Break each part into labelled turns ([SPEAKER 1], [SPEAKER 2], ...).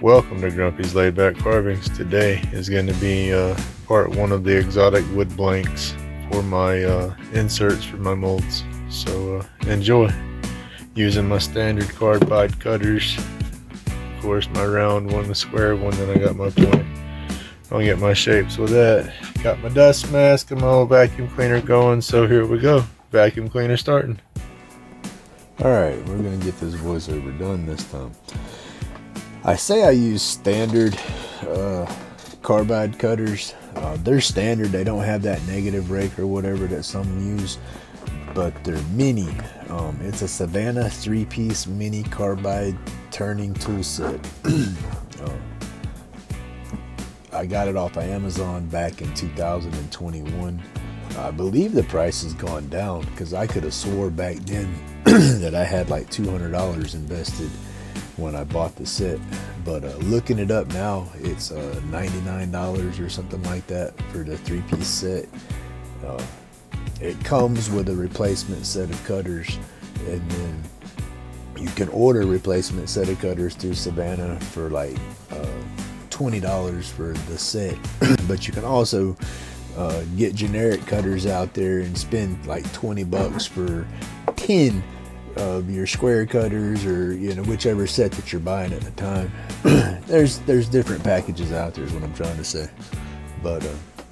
[SPEAKER 1] Welcome to Grumpy's Laid Back Carvings. Today is going to be part one of the exotic wood blanks for my inserts for my molds. So enjoy. Using my standard carbide cutters. Of course, my round one, the square one, then I got my point. I'll get my shapes with that. Got my dust mask and my old vacuum cleaner going, so here we go. Vacuum cleaner starting. Alright, we're going to get this voiceover done this time. I say I use standard carbide cutters. They're standard. They don't have that negative rake or whatever that some use, but they're mini. It's a Savannah 3-piece mini carbide turning tool set. I got it off of Amazon back in 2021. I believe the price has gone down because I could have swore back then that I had like $200 invested when I bought the set, but looking it up now, it's $99 or something like that for the 3-piece set. It comes with a replacement set of cutters, and then you can order a replacement set of cutters through Savannah for like $20 for the set. But you can also get generic cutters out there and spend like $20 for 10 of your square cutters, or whichever set that you're buying at the time. There's different packages out there is what I'm trying to say, but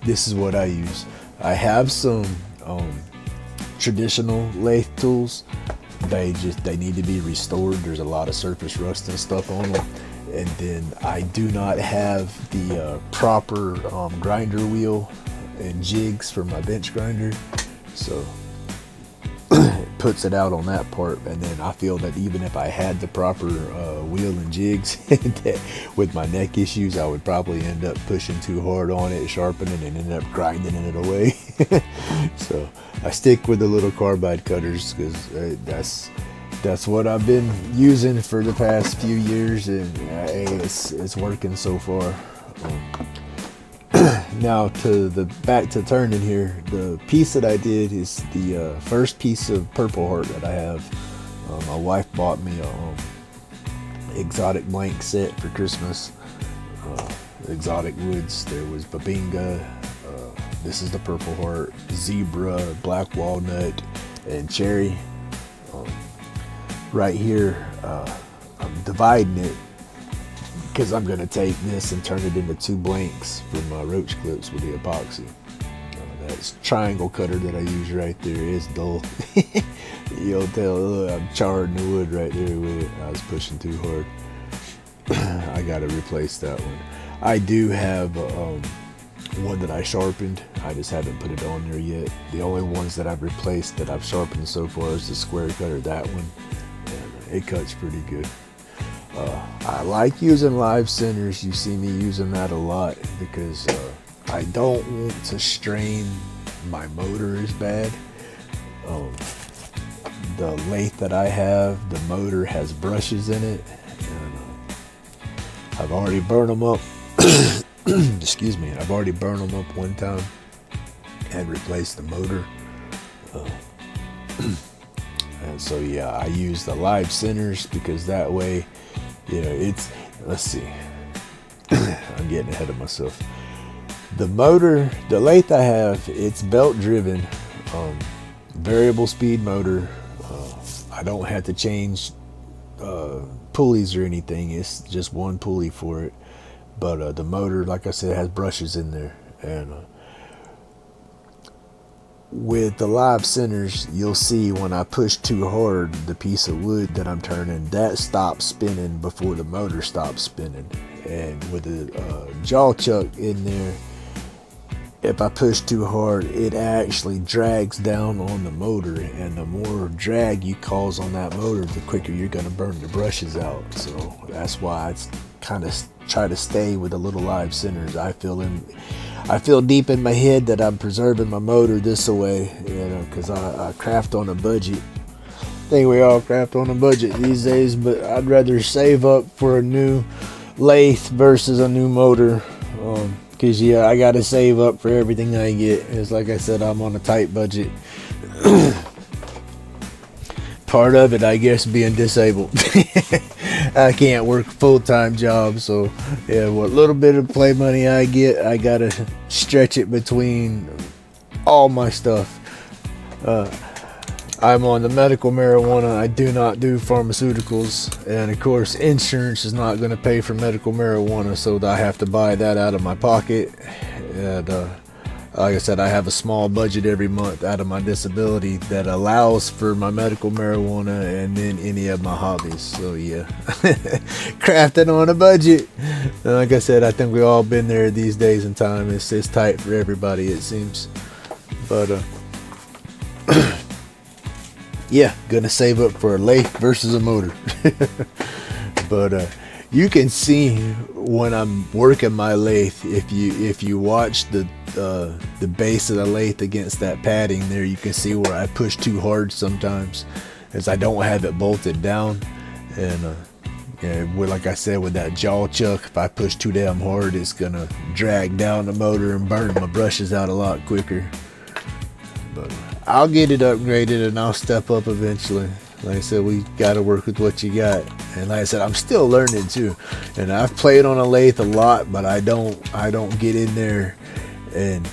[SPEAKER 1] this is what I use. I have some traditional lathe tools. They need to be restored. There's a lot of surface rust and stuff on them, and then I do not have the proper grinder wheel and jigs for my bench grinder, so it puts it out on that part. And then I feel that even if I had the proper wheel and jigs with my neck issues, I would probably end up pushing too hard on it, sharpening, and end up grinding it away. So I stick with the little carbide cutters because that's what I've been using for the past few years, and it's working so far. Now back to turning here. The piece that I did is the first piece of Purpleheart that I have. My wife bought me a exotic blank set for Christmas. Exotic woods. There was Babinga. This is the Purpleheart, zebra, black walnut, and cherry. Right here, I'm dividing it because I'm going to take this and turn it into 2 blanks for my roach clips with the epoxy. That's triangle cutter that I use right there is dull. You'll tell, I'm charring the wood right there with it. I was pushing too hard. I got to replace that one. I do have one that I sharpened. I just haven't put it on there yet. The only ones that I've replaced that I've sharpened so far is the square cutter, that one. And it cuts pretty good. I like using live centers. You see me using that a lot because I don't want to strain my motor as bad. The lathe that I have, the motor has brushes in it, and I've already burned them up. Excuse me, I've already burned them up one time and replaced the motor. And so yeah, I use the live centers because that way, let's see, I'm getting ahead of myself. The motor, the lathe I have, it's belt driven, variable speed motor. I don't have to change pulleys or anything. It's just one pulley for it. But the motor, like I said, has brushes in there. And with the live centers, you'll see when I push too hard, the piece of wood that I'm turning, that stops spinning before the motor stops spinning. And with the jaw chuck in there, if I push too hard, it actually drags down on the motor, and the more drag you cause on that motor, the quicker you're going to burn the brushes out. So that's why I kind of try to stay with the little live centers. I feel deep in my head that I'm preserving my motor this way, because I craft on a budget. I think we all craft on a budget these days, but I'd rather save up for a new lathe versus a new motor. Because I gotta save up for everything I get. It's like I said, I'm on a tight budget. Part of it, I guess, being disabled. I can't work a full-time job, so yeah, what little bit of play money I get, I gotta stretch it between all my stuff. I'm on the medical marijuana. I do not do pharmaceuticals, and of course insurance is not going to pay for medical marijuana, so I have to buy that out of my pocket. And like I said, I have a small budget every month out of my disability that allows for my medical marijuana and then any of my hobbies. So yeah, crafting on a budget. And like I said, I think we all been there these days and time. It's tight for everybody, it seems. But yeah, gonna save up for a lathe versus a motor. But you can see when I'm working my lathe, if you watch the base of the lathe against that padding there, you can see where I push too hard sometimes, as I don't have it bolted down. And yeah, like I said, with that jaw chuck, if I push too damn hard, it's gonna drag down the motor and burn my brushes out a lot quicker. But I'll get it upgraded and I'll step up eventually. Like I said, we got to work with what you got. And like I said, I'm still learning too. And I've played on a lathe a lot, but I don't get in there and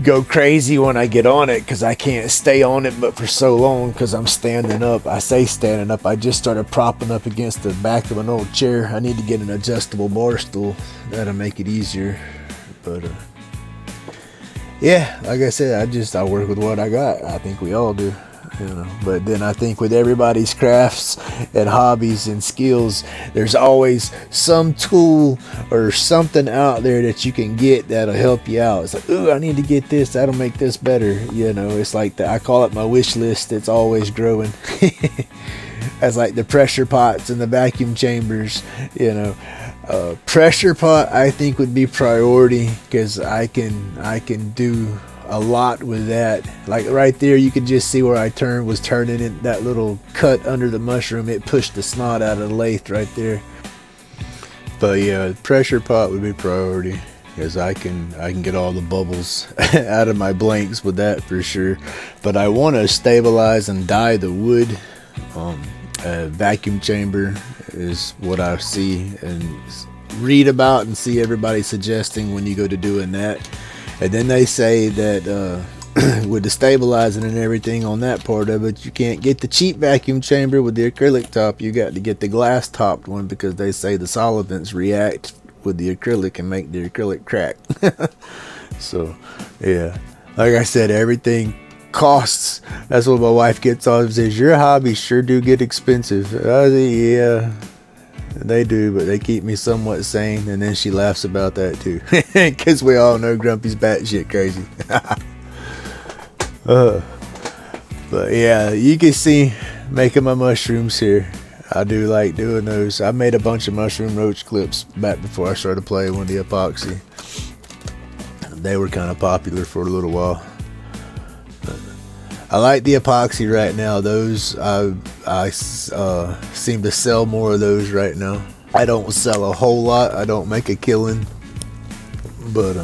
[SPEAKER 1] go crazy when I get on it, because I can't stay on it but for so long because I'm standing up. I say standing up. I just started propping up against the back of an old chair. I need to get an adjustable bar stool. That'll make it easier. But yeah, like I said, I work with what I got. I think we all do, you know. But then I think with everybody's crafts and hobbies and skills, there's always some tool or something out there that you can get that'll help you out. It's like, ooh, I need to get this. That'll make this better. You know, it's like I call it my wish list. It's always growing. As like the pressure pots and the vacuum chambers, you know. Pressure pot I think would be priority, because I can do a lot with that. Like right there, you could just see where I was turning in that little cut under the mushroom. It pushed the snot out of the lathe right there. But yeah, pressure pot would be priority, because I can get all the bubbles out of my blanks with that for sure. But I want to stabilize and dye the wood. Vacuum chamber is what I see and read about and see everybody suggesting when you go to doing that. And then they say that with the stabilizing and everything on that part of it, you can't get the cheap vacuum chamber with the acrylic top. You got to get the glass topped one, because they say the solvents react with the acrylic and make the acrylic crack. So yeah, like I said, everything costs. That's what my wife gets on and says, your hobbies sure do get expensive. I say, yeah, they do, but they keep me somewhat sane. And then she laughs about that too, because we all know Grumpy's batshit crazy. But yeah, you can see making my mushrooms here. I do like doing those. I made a bunch of mushroom roach clips back before I started playing with the epoxy. They were kind of popular for a little while. I like the epoxy right now. Those I seem to sell more of those right now. I don't sell a whole lot. I don't make a killing, but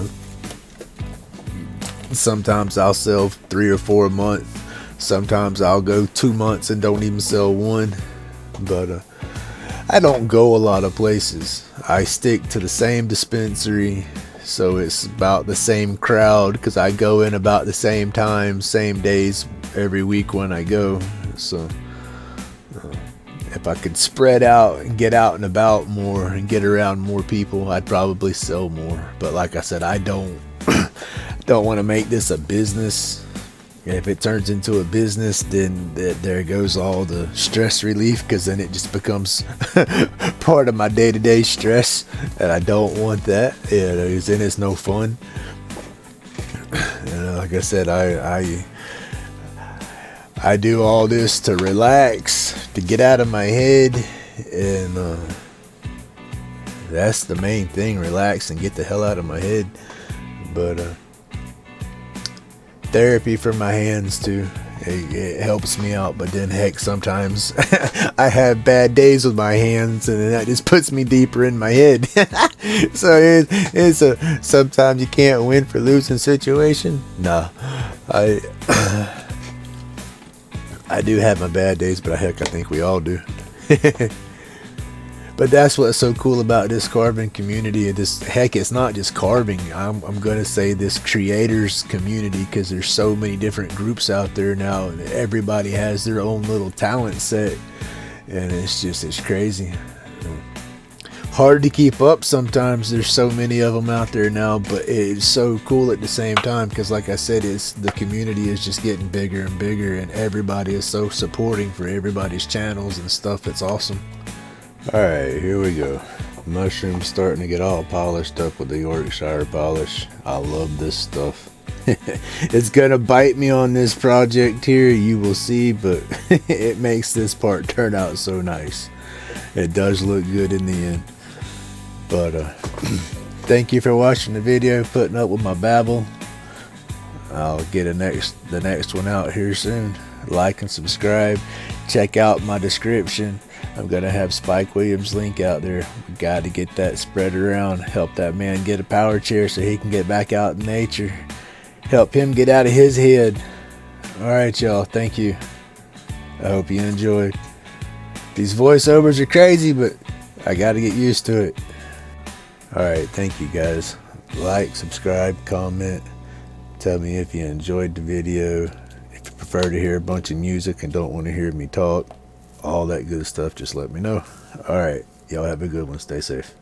[SPEAKER 1] sometimes I'll sell 3 or 4 a month. Sometimes I'll go 2 months and don't even sell one. But I don't go a lot of places. I stick to the same dispensary. So it's about the same crowd, because I go in about the same time, same days every week when I go. So if I could spread out and get out and about more and get around more people, I'd probably sell more. But like I said, I don't want to make this a business. If it turns into a business, then there goes all the stress relief, because then it just becomes part of my day-to-day stress, and I don't want that. You know, because then it's no fun. You know, like I said, I do all this to relax, to get out of my head, and that's the main thing: relax and get the hell out of my head. But therapy for my hands too. It helps me out, but then heck, sometimes I have bad days with my hands, and then that just puts me deeper in my head. So it's a sometimes you can't win for losing situation. Nah, I do have my bad days, but heck, I think we all do. But that's what's so cool about this carving community. This, heck, it's not just carving. I'm going to say this creators community, because there's so many different groups out there now, and everybody has their own little talent set, and it's crazy. Hard to keep up sometimes. There's so many of them out there now, but it's so cool at the same time, because like I said, it's the community is just getting bigger and bigger, and everybody is so supporting for everybody's channels and stuff. It's awesome. Alright, here we go. Mushroom's starting to get all polished up with the Yorkshire polish. I love this stuff. It's gonna bite me on this project here, you will see, but it makes this part turn out so nice. It does look good in the end. But thank you for watching the video, putting up with my babble. I'll get the next one out here soon. Like and subscribe. Check out my description. I'm gonna have Spike Williams' link out there. We got to get that spread around. Help that man get a power chair so he can get back out in nature. Help him get out of his head. Alright, y'all. Thank you. I hope you enjoyed. These voiceovers are crazy, but I got to get used to it. Alright, thank you guys. Like, subscribe, comment. Tell me if you enjoyed the video. If you prefer to hear a bunch of music and don't want to hear me talk, all that good stuff, just let me know. Alright, y'all have a good one. Stay safe.